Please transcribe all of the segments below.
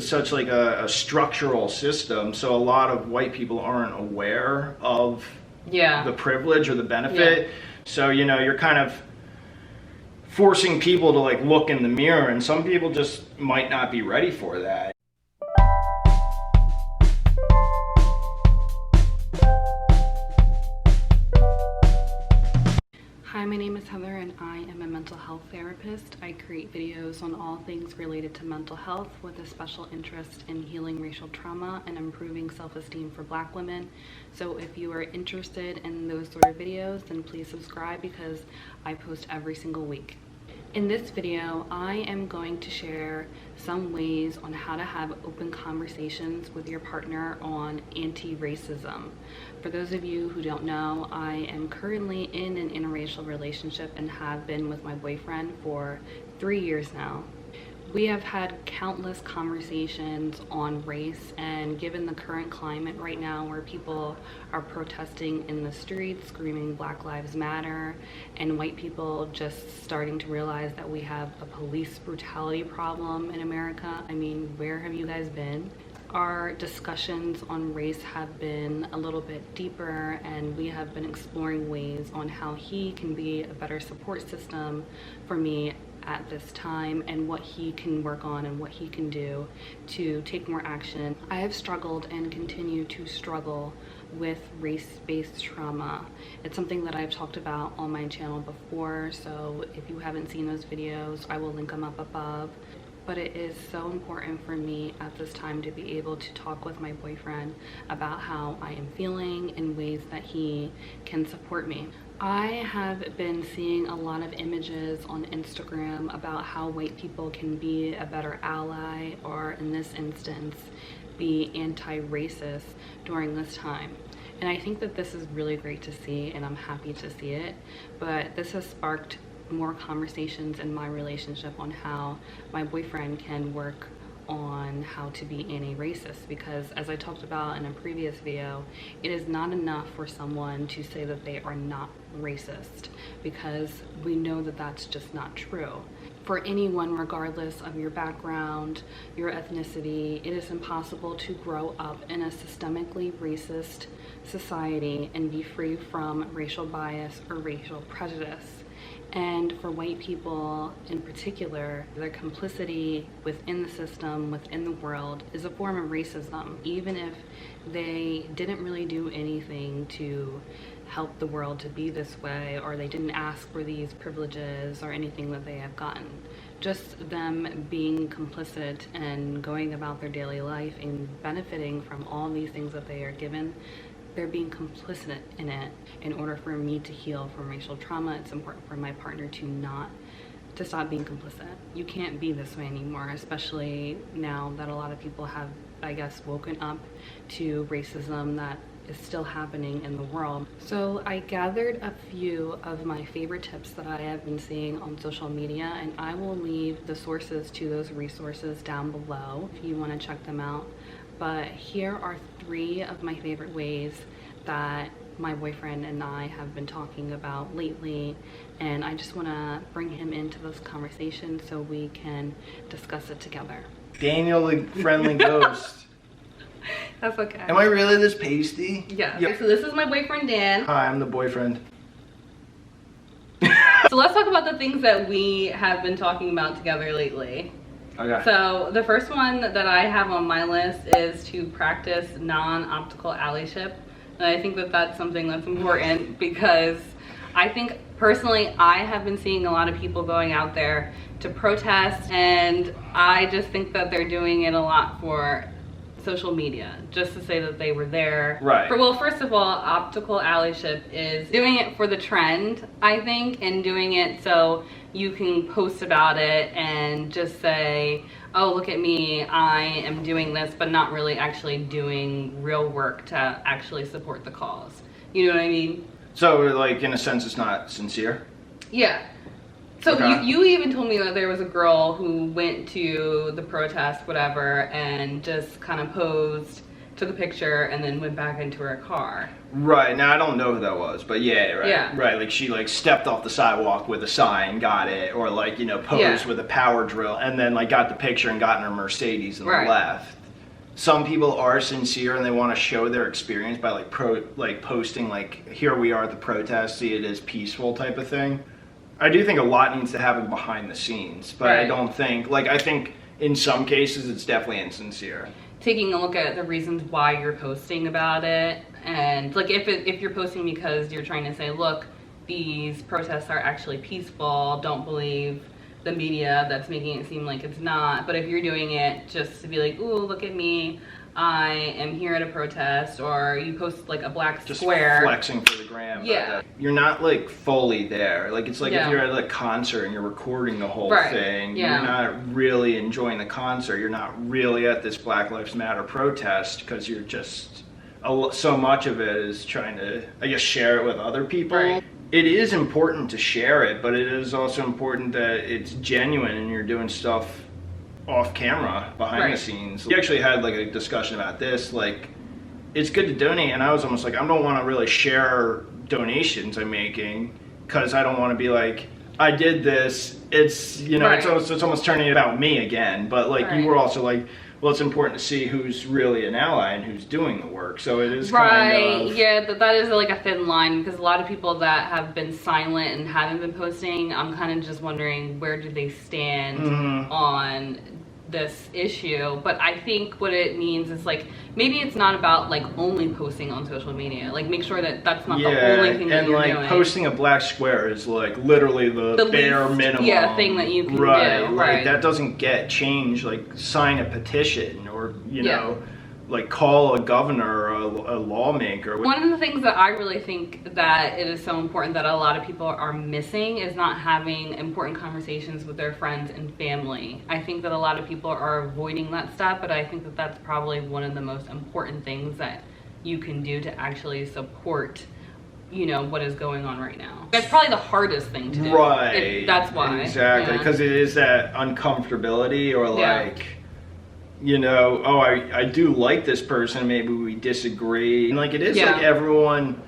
such like a structural system, so a lot of white people aren't aware of the privilege or the benefit. So, you know, you're kind of forcing people to like look in the mirror, and some people just might not be ready for that. Hi, my name is Heather and I am a mental health therapist. I create videos on all things related to mental health with a special interest in healing racial trauma and improving self-esteem for Black women. So if you are interested in those sort of videos, then please subscribe because I post every single week. In this video, I am going to share some ways on how to have open conversations with your partner on anti-racism. For those of you who don't know, I am currently in an interracial relationship and have been with my boyfriend for 3 years now. We have had countless conversations on race, and given the current climate right now where people are protesting in the streets, screaming Black Lives Matter, and white people just starting to realize that we have a police brutality problem in America, I mean, where have you guys been? Our discussions on race have been a little bit deeper, and we have been exploring ways on how he can be a better support system for me at this time, and what he can work on and what he can do to take more action. I have struggled and continue to struggle with race-based trauma. It's something that I've talked about on my channel before, so if you haven't seen those videos, I will link them up above. But it is so important for me at this time to be able to talk with my boyfriend about how I am feeling in ways that he can support me. I have been seeing a lot of images on Instagram about how white people can be a better ally, or in this instance, be anti-racist during this time. And I think that this is really great to see, and I'm happy to see it, but this has sparked more conversations in my relationship on how my boyfriend can work on how to be anti-racist, because as I talked about in a previous video, it is not enough for someone to say that they are not racist, because we know that that's just not true. For anyone, regardless of your background, your ethnicity, it is impossible to grow up in a systemically racist society and be free from racial bias or racial prejudice. And for white people in particular, their complicity within the system, within the world, is a form of racism, even if they didn't really do anything to help the world to be this way, or they didn't ask for these privileges or anything that they have gotten. Just them being complicit and going about their daily life and benefiting from all these things that they are given, they're being complicit in it. In order for me to heal from racial trauma, it's important for my partner to stop being complicit. You can't be this way anymore, especially now that a lot of people have, I guess, woken up to racism that is still happening in the world. So I gathered a few of my favorite tips that I have been seeing on social media, and I will leave the sources to those resources down below if you want to check them out. But here are 3 of my favorite ways that my boyfriend and I have been talking about lately, and I just want to bring him into this conversation so we can discuss it together. Daniel the friendly ghost. That's okay. Am I really this pasty? Yeah. Yep. So this is my boyfriend, Dan. Hi, I'm the boyfriend. So let's talk about the things that we have been talking about together lately. Okay. So the first one that I have on my list is to practice non-optical allyship. And I think that that's something that's important, because I think personally I have been seeing a lot of people going out there to protest, and I just think that they're doing it a lot for social media, just to say that they were there. Right. Well, first of all, optical allyship is doing it for the trend, I think, and doing it so you can post about it and just say, oh, look at me, I am doing this, but not really actually doing real work to actually support the cause. You know what I mean? So, like, in a sense, it's not sincere? Yeah. So Okay. you even told me that there was a girl who went to the protest, whatever, and just kind of posed took a picture, and then went back into her car. Right. Now, I don't know who that was, but yeah, right. Yeah. Right, like she like stepped off the sidewalk with a sign, got it, or like, you know, posed with a power drill, and then like got the picture and got in her Mercedes and left. Some people are sincere and they want to show their experience by like posting like, here we are at the protest, see it as peaceful type of thing. I do think a lot needs to happen behind the scenes, but I don't think, like, I think in some cases it's definitely insincere. Taking a look at the reasons why you're posting about it, and like if you're posting because you're trying to say, look, these protests are actually peaceful, don't believe the media that's making it seem like it's not. But if you're doing it just to be like, ooh, look at me, I am here at a protest, or you post like a black just square. Flexing for the gram. Yeah. You're not like fully there. Like it's like if you're at a concert and you're recording the whole thing, you're not really enjoying the concert. You're not really at this Black Lives Matter protest because you're just, so much of it is trying to, I guess, share it with other people. Right. It is important to share it, but it is also important that it's genuine and you're doing stuff off camera, behind the scenes. We actually had like a discussion about this, like it's good to donate, and I was almost like, I don't want to really share donations I'm making because I don't want to be like, I did this, it's, you know, it's almost turning it about me again. But like you were also like, well, it's important to see who's really an ally and who's doing the work. So it is kind of... Yeah, that is like a thin line, because a lot of people that have been silent and haven't been posting, I'm kind of just wondering, where do they stand on this issue? But I think what it means is like, maybe it's not about like only posting on social media. Like make sure that that's not the only thing that you're doing. And like posting a black square is like literally the bare minimum thing that you can do. Like that doesn't get changed. Like sign a petition, or you know, like call a governor or a lawmaker. One of the things that I really think that it is so important that a lot of people are missing is not having important conversations with their friends and family. I think that a lot of people are avoiding that stuff, but I think that that's probably one of the most important things that you can do to actually support, you know, what is going on right now. That's probably the hardest thing to do. Right. That's why. Exactly, because it is that uncomfortability, or like, you know, oh, I do like this person, maybe we disagree. And like it is like everyone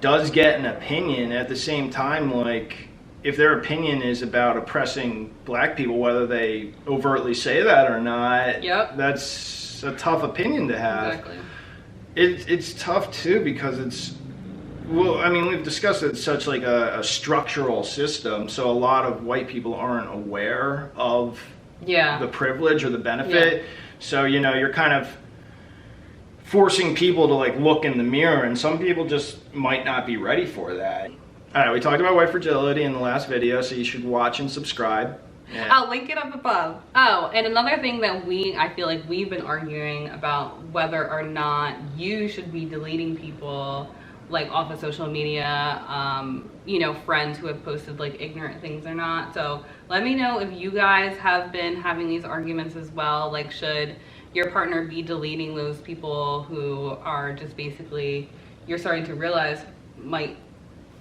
does get an opinion. At the same time, like if their opinion is about oppressing black people, whether they overtly say that or not, that's a tough opinion to have. Exactly. It's tough too, because it's, well, I mean, we've discussed it's such like a structural system, so a lot of white people aren't aware of the privilege or the benefit. So, you know, you're kind of forcing people to like look in the mirror, and some people just might not be ready for that. All right, we talked about white fragility in the last video, so you should watch and subscribe. I'll link it up above. Oh, and another thing that I feel like we've been arguing about whether or not you should be deleting people like off of social media, you know, friends who have posted like ignorant things or not. So let me know if you guys have been having these arguments as well. Like, should your partner be deleting those people who are just basically, you're starting to realize might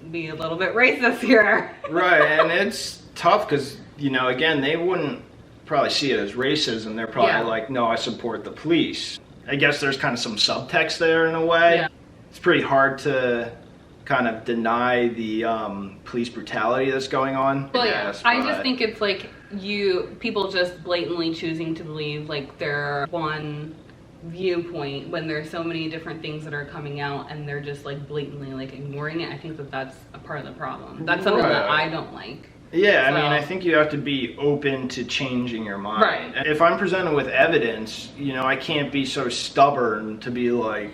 be a little bit racist here? Right, and it's tough because, you know, again, they wouldn't probably see it as racism. They're probably like, no, I support the police. I guess there's kind of some subtext there in a way. It's pretty hard to kind of deny the police brutality that's going on. Well, I just think it's like people just blatantly choosing to believe like their one viewpoint when there's so many different things that are coming out, and they're just like blatantly like ignoring it. I think that that's a part of the problem. That's something that I don't like. Yeah, I mean, I think you have to be open to changing your mind. Right. If I'm presented with evidence, you know, I can't be so stubborn to be like,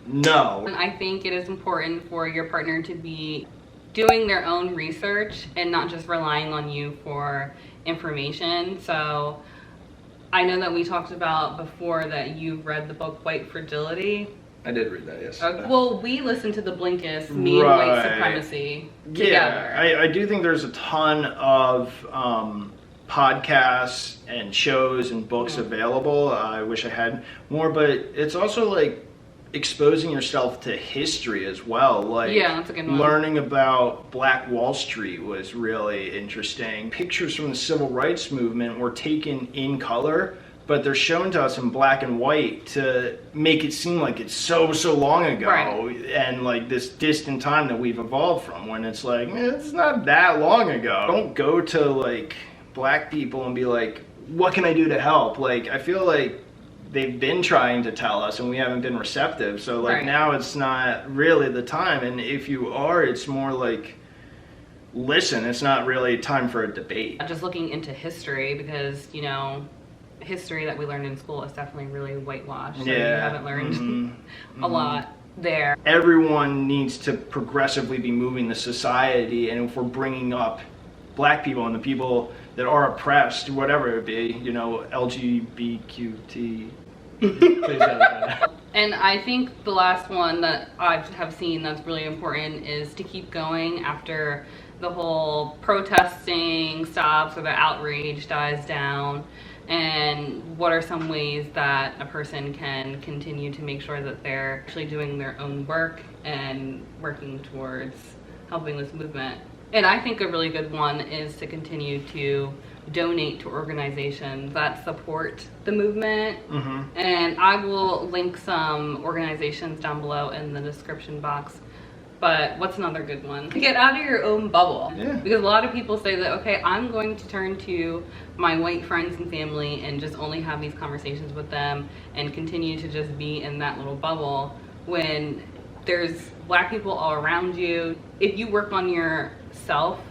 no. I think it is important for your partner to be doing their own research and not just relying on you for information. So I know that we talked about before that you've read the book White Fragility. I did read that, yes. Well, we listened to the Blinkist, me and White Supremacy together. Yeah, I do think there's a ton of podcasts and shows and books available. I wish I had more, but it's also like exposing yourself to history as well. Like, that's a good one. Learning about Black Wall Street was really interesting. Pictures from the civil rights movement were taken in color but they're shown to us in black and white to make it seem like it's so long ago, right, and like this distant time that we've evolved from, when it's like, man, it's not that long ago. Don't go to like black people and be like, what can I do to help? Like, I feel like they've been trying to tell us and we haven't been receptive, so like, right, now it's not really the time. And if you are, it's more like, listen, it's not really time for a debate. Just looking into history, because you know, history that we learned in school is definitely really whitewashed, so you haven't learned a lot there. Everyone needs to progressively be moving the society, and if we're bringing up black people and the people that are oppressed, whatever it be, you know, LGBTQT. And I think the last one that I have seen that's really important is to keep going after the whole protesting stops or the outrage dies down. And what are some ways that a person can continue to make sure that they're actually doing their own work and working towards helping this movement? And I think a really good one is to continue to donate to organizations that support the movement. And I will link some organizations down below in the description box. But what's another good one? Get out of your own bubble. Because a lot of people say that, okay, I'm going to turn to my white friends and family and just only have these conversations with them and continue to just be in that little bubble, when there's black people all around you. If you work on yourself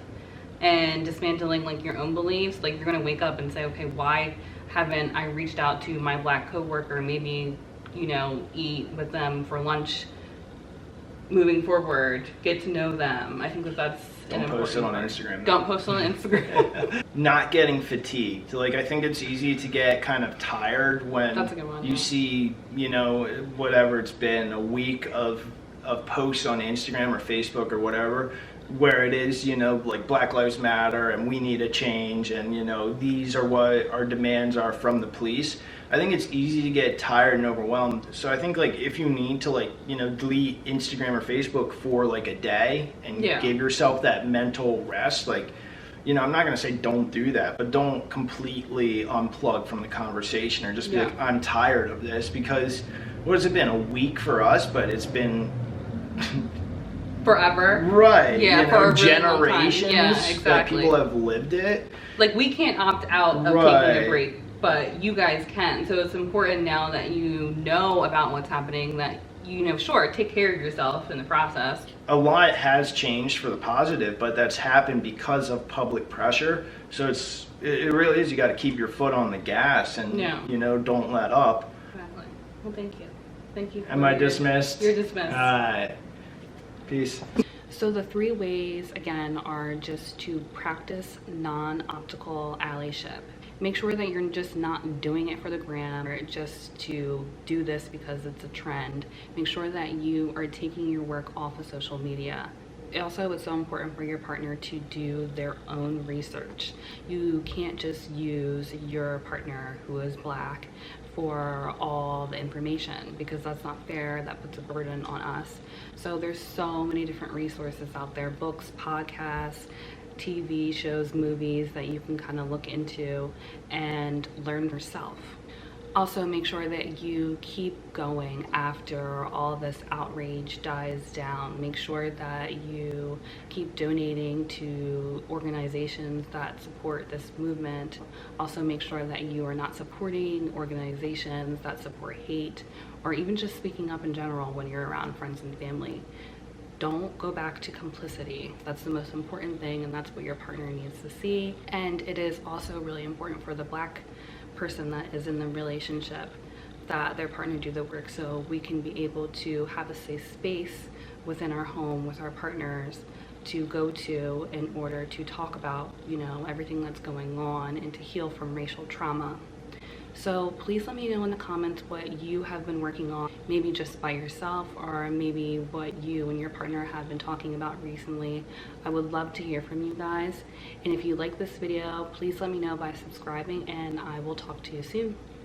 and dismantling like your own beliefs, like you're gonna wake up and say, okay, why haven't I reached out to my black coworker, maybe, you know, eat with them for lunch moving forward, get to know them. I think that that's an important post it on Instagram. Don't post it on Instagram. Not getting fatigued. Like, I think it's easy to get kind of tired when that's a good one, you see, you know, whatever it's been, a week of posts on Instagram or Facebook or whatever, where it is, you know, like Black Lives Matter and we need a change, and you know, these are what our demands are from the police. I think it's easy to get tired and overwhelmed. So I think like if you need to, like, you know, delete Instagram or Facebook for like a day and give yourself that mental rest, like, you know, I'm not gonna say don't do that, but don't completely unplug from the conversation or just be like, I'm tired of this, because what has it been, a week for us, but it's been forever. Right. Yeah, you know, for a really generations long time. Yeah, exactly. That people have lived it. Like, we can't opt out of taking a break, but you guys can. So it's important now that you know about what's happening, that, you know, sure, take care of yourself in the process. A lot has changed for the positive, but that's happened because of public pressure. So it really is, you got to keep your foot on the gas and, you know, don't let up. Exactly. Well, thank you. Thank you. Am I dismissed? You're dismissed. All right. Peace. So the 3 ways, again, are just to practice non-optical allyship. Make sure that you're just not doing it for the gram or just to do this because it's a trend. Make sure that you are taking your work off of social media. Also, it's so important for your partner to do their own research. You can't just use your partner who is black for all the information, because that's not fair. That puts a burden on us. So there's so many different resources out there, books, podcasts, TV shows, movies that you can kind of look into and learn yourself. Also, make sure that you keep going after all this outrage dies down. Make sure that you keep donating to organizations that support this movement. Also, make sure that you are not supporting organizations that support hate, or even just speaking up in general when you're around friends and family. Don't go back to complicity. That's the most important thing, and that's what your partner needs to see. And it is also really important for the black person that is in the relationship that their partner do the work, so we can be able to have a safe space within our home with our partners to go to in order to talk about, you know, everything that's going on and to heal from racial trauma. So please let me know in the comments what you have been working on, maybe just by yourself, or maybe what you and your partner have been talking about recently. I would love to hear from you guys. And if you like this video, please let me know by subscribing, and I will talk to you soon.